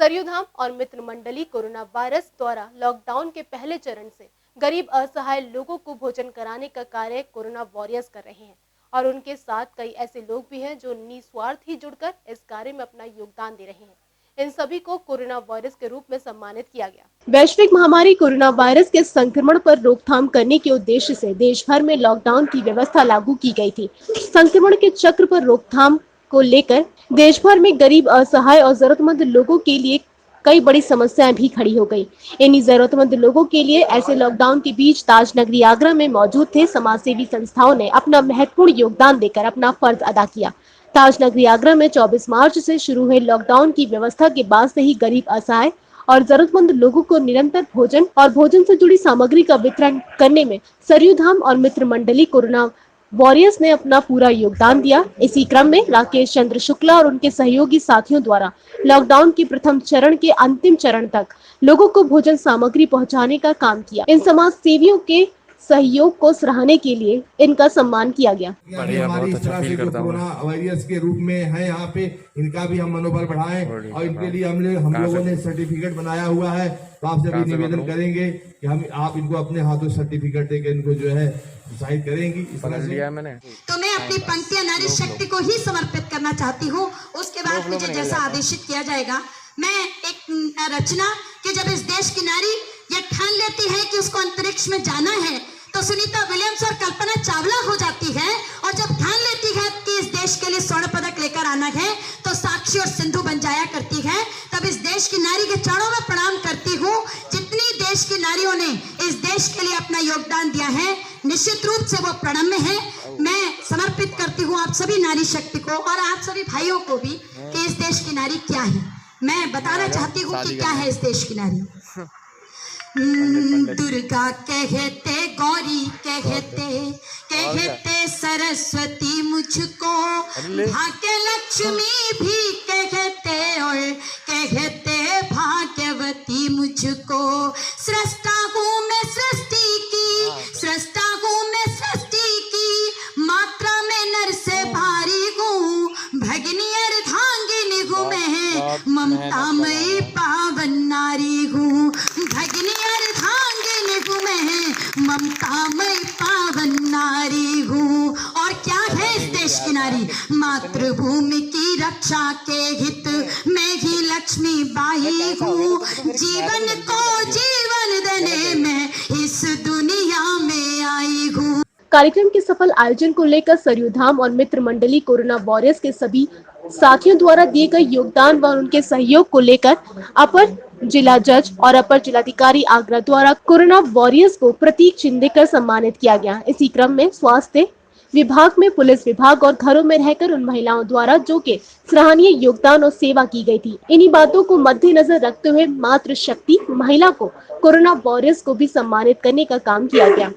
सरयू धाम और मित्र मंडली corona virus द्वारा लॉकडाउन के पहले चरण से गरीब असहाय लोगों को भोजन कराने का कार्य कोरोना वॉरियर्स कर रहे हैं और उनके साथ कई ऐसे लोग भी हैं जो निस्वार्थ ही जुड़कर इस कार्य में अपना योगदान दे रहे हैं। इन सभी को कोरोना वायरस के रूप में सम्मानित किया गया। वैश्विक महामारी कोरोना वायरस के संक्रमण पर रोकथाम करने के उद्देश्य से देश भर में लॉकडाउन की व्यवस्था लागू की गई थी। संक्रमण के चक्र पर रोकथाम को लेकर देश भर में गरीब असहाय और जरूरतमंद लोगों के लिए कई बड़ी समस्याएं भी खड़ी हो गई। इन्हीं जरूरतमंद लोगों के लिए ऐसे लॉकडाउन के बीच ताज नगरी आगरा में मौजूद थे समाजसेवी संस्थाओं ने अपना महत्वपूर्ण योगदान देकर अपना फर्ज अदा किया। ताज नगरी आगरा में 24 मार्च से शुरू हुए लॉकडाउन की व्यवस्था के बाद से ही गरीब असहाय और जरूरतमंद लोगों को निरंतर भोजन और भोजन से जुड़ी सामग्री का वितरण करने में सरयू धाम और मित्र मंडली कोरोना वॉरियर्स ने अपना पूरा योगदान दिया। इसी क्रम में राकेश चंद्र शुक्ला और उनके सहयोगी साथियों द्वारा लॉकडाउन के प्रथम चरण के अंतिम चरण तक लोगों को भोजन सामग्री पहुंचाने का काम किया। इन समाज सेवियों के सहयोग को सराहने के लिए इनका सम्मान किया गया। हमारी इस तरह से जो कोरोना वायरस के रूप में है यहाँ पे, इनका भी हम मनोबल बढ़ाएं और इनके लिए हम लोगों ने सर्टिफिकेट बनाया हुआ है। तो आपसे भी निवेदन करेंगे कि आप इनको अपने हाथों सर्टिफिकेट देकर इनको जो है उत्साहित करेंगी। इस तरह से तो मैं अपनी पंक्तियां नारी शक्ति को ही समर्पित करना चाहती हूँ। उसके बाद मुझे जैसा आदेशित किया जाएगा, मैं एक रचना कि जब इस देश की नारी ये ठान लेती है कि उसको अंतरिक्ष में जाना है तो सुनीता विलियम्स और कल्पना चावला हो जाती है, और जब ठान लेती है कि इस देश के लिए स्वर्ण पदक लेकर आना है तो साक्षी और सिंधु बन जाया करती है। तब इस देश की नारी के चरणों में प्रणाम करती हूँ। जितनी देश की नारियों ने इस देश के लिए अपना योगदान दिया है, निश्चित रूप से वो प्रणम्य है। मैं समर्पित करती हूँ आप सभी नारी शक्ति को और आप सभी भाइयों को भी कि इस देश की नारी क्या है। मैं बताना चाहती हूँ कि क्या है इस देश की नारी। दुर्गा कहते, गौरी कहते सरस्वती मुझको, भाग्य लक्ष्मी भी कहते और कहते भाग्यवती मुझको। सृष्टा हूँ मैं सृष्टि की, मात्रा में नर से भारी हूँ, भगिनी अर्धांगिनी हूँ मैं, ममतामयी पावन नारी हूँ। भगिनी अर्धांगिनी हूँ मैं, ममतामयी पावन नारी हूँ। और क्या है इस देश की नारी? मातृभूमि की रक्षा के हित में ही लक्ष्मी बाई हूँ, जीवन को जीवन देने में इस दुनिया में आई हूँ। कार्यक्रम के सफल आयोजन को लेकर सरयू धाम और मित्र मंडली कोरोना वॉरियर्स के सभी साथियों द्वारा दिए गए योगदान व उनके सहयोग को लेकर अपर जिला जज और अपर जिलाधिकारी आगरा द्वारा कोरोना वॉरियर्स को प्रतीक चिन्ह देकर सम्मानित किया गया। इसी क्रम में स्वास्थ्य विभाग में पुलिस विभाग और घरों में रहकर उन महिलाओं द्वारा जो के सराहनीय योगदान और सेवा की गई थी। इन्हीं बातों को मद्देनजर रखते हुए मातृ शक्ति महिला को कोरोना वॉरियर्स को भी सम्मानित करने का काम किया गया।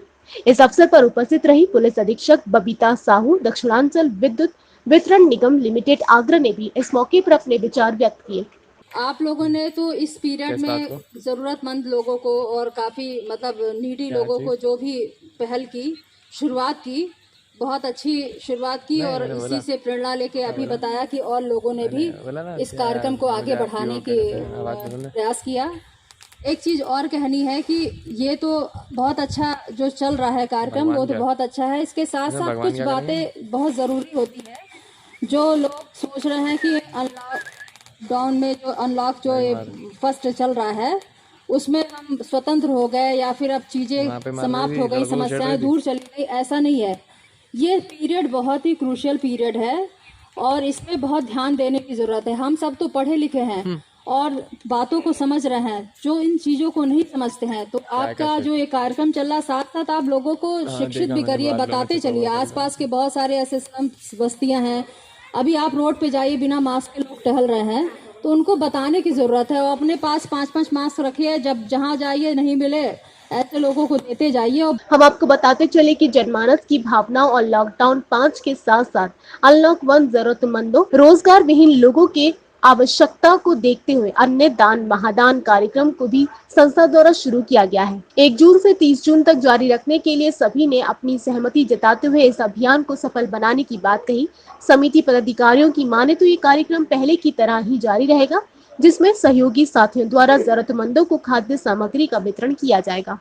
इस अवसर पर उपस्थित रही पुलिस अधीक्षक बबीता साहू, दक्षिणांचल विद्युत वितरण निगम लिमिटेड आगरा ने भी इस मौके पर अपने विचार व्यक्त किए। आप लोगों ने तो इस पीरियड में जरूरतमंद लोगों को और काफी नीडी लोगों को जो भी पहल की, शुरुआत की, बहुत अच्छी शुरुआत की और इसी से प्रेरणा लेके अभी बताया कि और लोगों ने भी इस कार्यक्रम को आगे बढ़ाने के प्रयास किया। एक चीज और कहनी है कि ये तो बहुत अच्छा जो चल रहा है कार्यक्रम, वो तो बहुत अच्छा है। इसके साथ साथ कुछ बातें बहुत जरूरी होती है। जो लोग सोच रहे हैं कि अनलॉकडाउन में जो अनलॉक जो फर्स्ट चल रहा है उसमें हम स्वतंत्र हो गए या फिर अब चीजें समाप्त हो गई, समस्याएं दूर चली गई, ऐसा नहीं है। ये पीरियड बहुत ही क्रूशियल पीरियड है और इसमें बहुत ध्यान देने की जरूरत है। हम सब तो पढ़े लिखे हैं और बातों को समझ रहे हैं, जो इन चीजों को नहीं समझते हैं। तो आपका जो ये कार्यक्रम चल रहा है, साथ साथ आप लोगों को शिक्षित भी करिए, बताते चलिए। आसपास के बहुत सारे ऐसे बस्तियां हैं, अभी आप रोड पे जाइए, बिना मास्क के लोग टहल रहे हैं, तो उनको बताने की जरूरत है। और अपने पास 5-5 मास्क रखिए, जब जहाँ जाइए नहीं मिले ऐसे लोगों को देते जाइए। और हम आपको बताते चले कि जनमानस की भावनाओं और लॉकडाउन 5 के साथ साथ अनलॉक 1 जरूरतमंदों, रोजगार विहीन लोगों के आवश्यकता को देखते हुए अन्य दान महादान कार्यक्रम को भी संस्था द्वारा शुरू किया गया है। 1 जून से 30 जून तक जारी रखने के लिए सभी ने अपनी सहमति जताते हुए इस अभियान को सफल बनाने की बात कही। समिति पदाधिकारियों की माने तो ये कार्यक्रम पहले की तरह ही जारी रहेगा। जिसमें सहयोगी साथियों द्वारा जरूरतमंदों को खाद्य सामग्री का वितरण किया जाएगा।